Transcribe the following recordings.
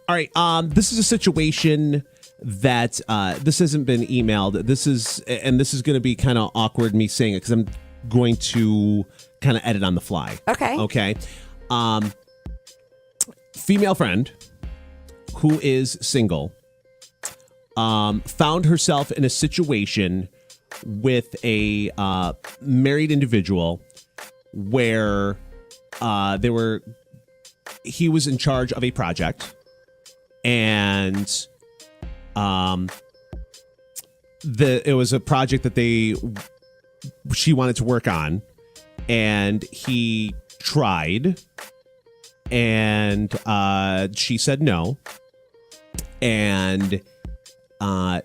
All right. This is a situation that this hasn't been emailed. This is going to be kind of awkward me saying it because I'm going to kind of edit on the fly. Okay. Okay. Female friend who is single found herself in a situation with a married individual where he was in charge of a project, and it was a project that she wanted to work on, and he tried, and she said no, and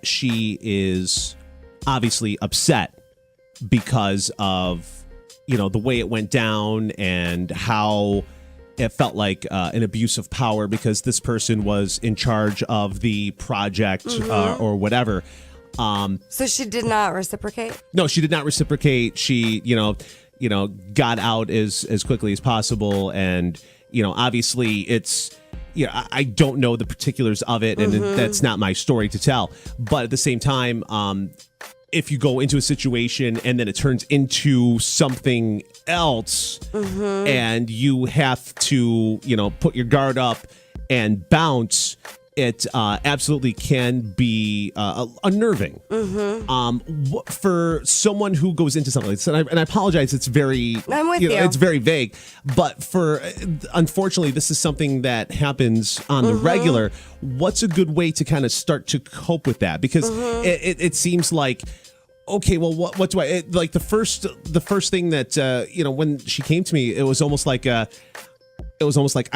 she is obviously upset because of the way it went down and how it felt like an abuse of power because this person was in charge of the project or whatever. So she did not reciprocate? No, she did not reciprocate. She, got out as quickly as possible. And, obviously it's, I don't know the particulars of it, and that's not my story to tell. But at the same time, if you go into a situation and then it turns into something else and you have to, put your guard up and bounce, it absolutely can be unnerving. For someone who goes into something like this, and I apologize, it's very, I'm with you. It's very vague, but unfortunately, this is something that happens on the regular. What's a good way to kind of start to cope with that? Because it seems like, okay, well, what do I like? The first thing that when she came to me, it was almost like I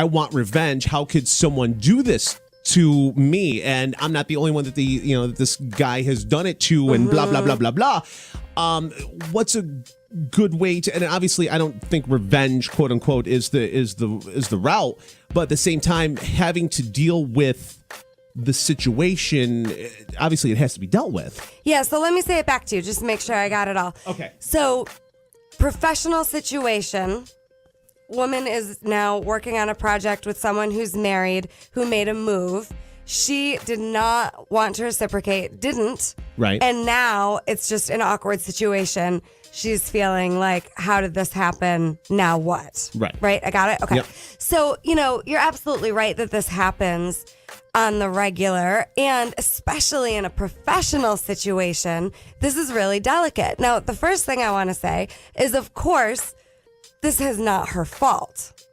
want revenge. How could someone do this to me? And I'm not the only one that this guy has done it to, and blah blah blah blah blah. What's a good way to? And obviously, I don't think revenge, quote unquote, is the route. But at the same time, having to deal with the situation, obviously it has to be dealt with. Yeah, so let me say it back to you, just to make sure I got it all. Okay. So, professional situation. Woman is now working on a project with someone who's married, who made a move. She did not want to reciprocate, didn't. Right. And now it's just an awkward situation. She's feeling like, how did this happen? Now what? Right. Right? I got it? Okay. Yep. So, you're absolutely right that this happens on the regular, and especially in a professional situation, this is really delicate. Now, the first thing I want to say is, of course, this is not her fault,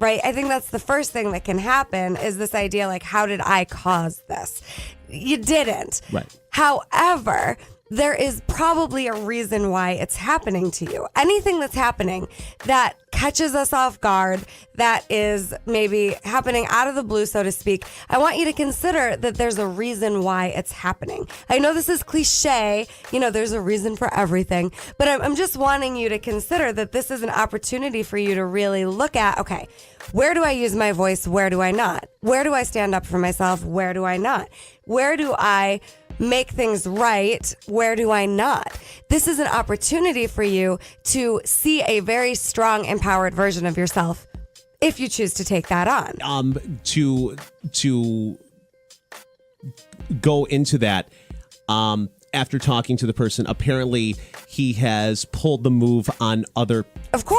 right? I think that's the first thing that can happen is this idea like, how did I cause this? You didn't. Right. However, there is probably a reason why it's happening to you. Anything that's happening that catches us off guard, that is maybe happening out of the blue, so to speak, I want you to consider that there's a reason why it's happening. I know this is cliche, there's a reason for everything, but I'm just wanting you to consider that this is an opportunity for you to really look at, okay, where do I use my voice? Where do I not? Where do I stand up for myself? Where do I not? Where do I make things right? Where do I not? This is an opportunity for you to see a very strong, empowered version of yourself if you choose to take that on. To go into that, after talking to the person, apparently he has pulled the move on other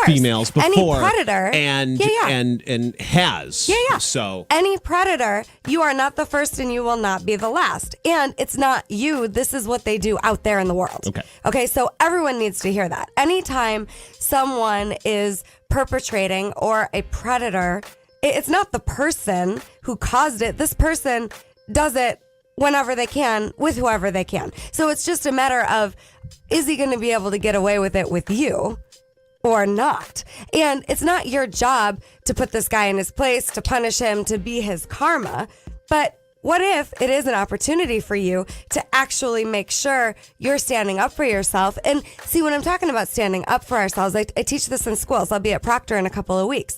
females before. Any predator. And has. Yeah. So any predator, you are not the first and you will not be the last. And it's not you. This is what they do out there in the world. Okay. So everyone needs to hear that. Anytime someone is perpetrating or a predator, it's not the person who caused it. This person does it whenever they can, with whoever they can. So it's just a matter of, is he going to be able to get away with it with you or not? And it's not your job to put this guy in his place, to punish him, to be his karma. But what if it is an opportunity for you to actually make sure you're standing up for yourself? And see, when I'm talking about standing up for ourselves, I teach this in schools. I'll be at Proctor in a couple of weeks.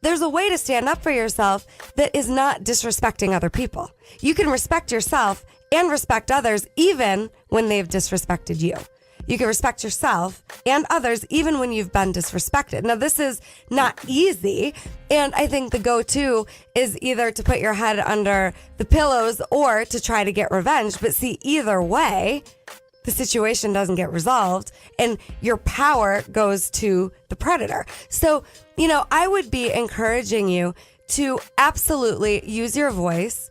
There's a way to stand up for yourself that is not disrespecting other people. You can respect yourself and respect others even when they've disrespected you. You can respect yourself and others even when you've been disrespected. Now, this is not easy. And I think the go-to is either to put your head under the pillows or to try to get revenge. But see, either way, the situation doesn't get resolved and your power goes to the predator. So, I would be encouraging you to absolutely use your voice.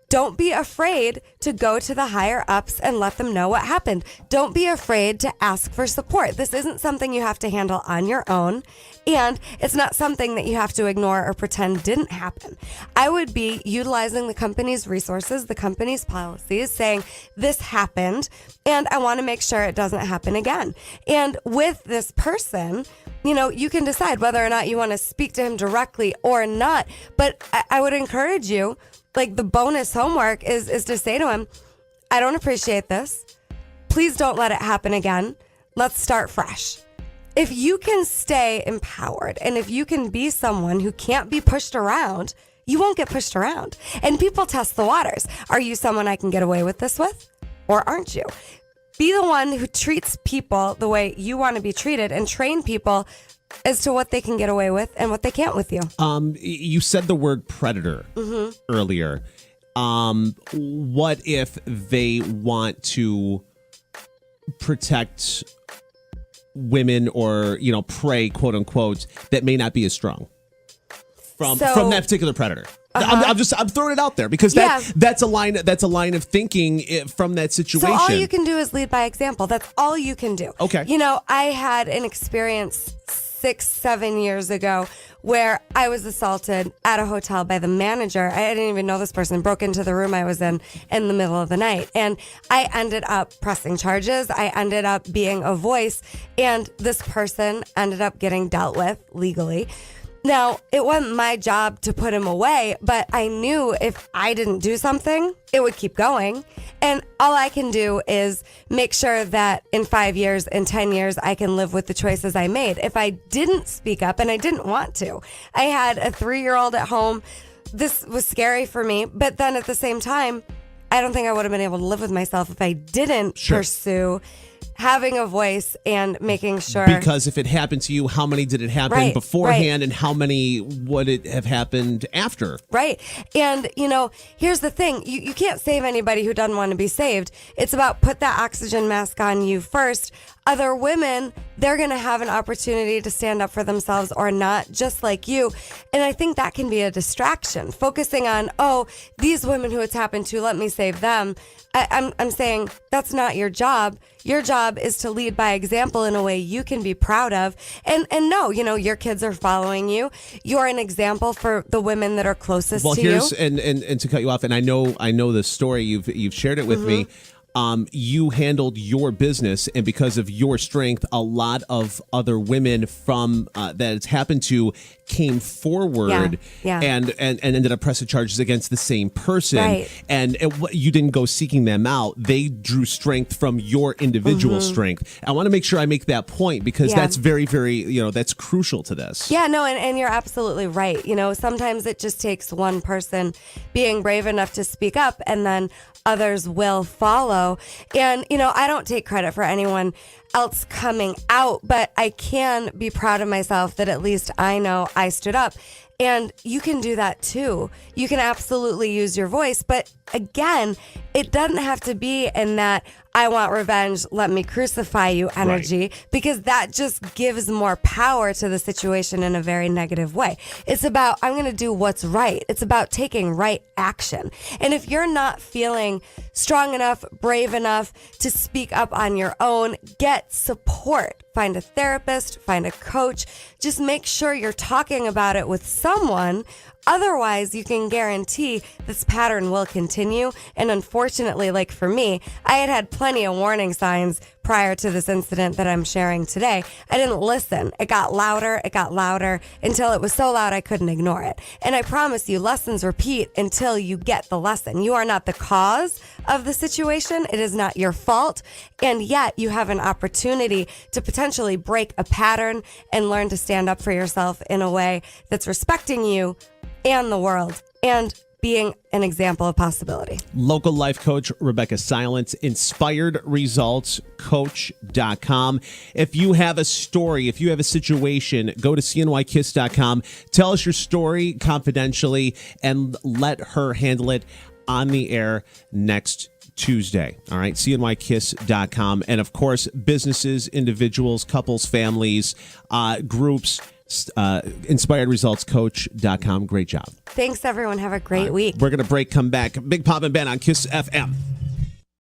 Don't be afraid to go to the higher ups and let them know what happened. Don't be afraid to ask for support. This isn't something you have to handle on your own, and it's not something that you have to ignore or pretend didn't happen. I would be utilizing the company's resources, the company's policies, saying this happened, and I want to make sure it doesn't happen again. And with this person, you can decide whether or not you want to speak to him directly or not. But I would encourage you, like the bonus homework is to say to him, I don't appreciate this. Please don't let it happen again. Let's start fresh. If you can stay empowered and if you can be someone who can't be pushed around, you won't get pushed around. And people test the waters. Are you someone I can get away with this with? Or aren't you? Be the one who treats people the way you want to be treated and train people as to what they can get away with and what they can't with you. You said the word predator earlier. What if they want to protect women or, prey, quote unquote, that may not be as strong from that particular predator? I'm throwing it out there because that's a line of thinking from that situation. So all you can do is lead by example. That's all you can do. Okay. I had an experience 6-7 years ago where I was assaulted at a hotel by the manager. I didn't even know this person, broke into the room I was in the middle of the night. And I ended up pressing charges. I ended up being a voice, and this person ended up getting dealt with legally. Now, it wasn't my job to put him away, but I knew if I didn't do something, it would keep going. And all I can do is make sure that in 5 years, in 10 years, I can live with the choices I made. If I didn't speak up, and I didn't want to, I had a 3-year-old at home. This was scary for me. But then at the same time, I don't think I would have been able to live with myself if I didn't pursue having a voice and making sure. Because if it happened to you, how many did it happen beforehand and how many would it have happened after? Right. And, here's the thing. You can't save anybody who doesn't want to be saved. It's about put that oxygen mask on you first. Other women, they're going to have an opportunity to stand up for themselves or not, just like you. And I think that can be a distraction. Focusing on, these women who it's happened to, let me save them. I'm saying that's not your job. Your job is to lead by example in a way you can be proud of. And no, your kids are following you. You're an example for the women that are closest to you. Well, here's, and to cut you off, and I know the story, you've shared it with me. You handled your business, and because of your strength, a lot of other women from that it's happened to came forward and ended up pressing charges against the same person. Right. And you didn't go seeking them out. They drew strength from your individual strength. I want to make sure I make that point because that's very, very, that's crucial to this. Yeah, no, and you're absolutely right. Sometimes it just takes one person being brave enough to speak up, and then others will follow. And, I don't take credit for anyone else coming out, but I can be proud of myself that at least I know I stood up. And you can do that too. You can absolutely use your voice. But again, it doesn't have to be in that I want revenge, let me crucify you energy, because that just gives more power to the situation in a very negative way. It's about, I'm going to do what's right. It's about taking right action. And if you're not feeling strong enough, brave enough to speak up on your own, get support. Find a therapist, find a coach. Just make sure you're talking about it with someone. Otherwise, you can guarantee this pattern will continue. And unfortunately, like for me, I had plenty of warning signs prior to this incident that I'm sharing today. I didn't listen. It got louder until it was so loud I couldn't ignore it. And I promise you, lessons repeat until you get the lesson. You are not the cause of the situation. It is not your fault. And yet you have an opportunity to potentially break a pattern and learn to stand up for yourself in a way that's respecting you and the world. And being an example of possibility. Local life coach Rebecca Silence, inspiredresultscoach.com. If you have a story, if you have a situation, go to cnykiss.com. Tell us your story confidentially and let her handle it on the air next Tuesday. All right, cnykiss.com. And of course, businesses, individuals, couples, families, groups, inspiredresultscoach.com. Great job. Thanks, everyone. Have a great week. We're going to break, come back. Big Pop and Ben on Kiss FM.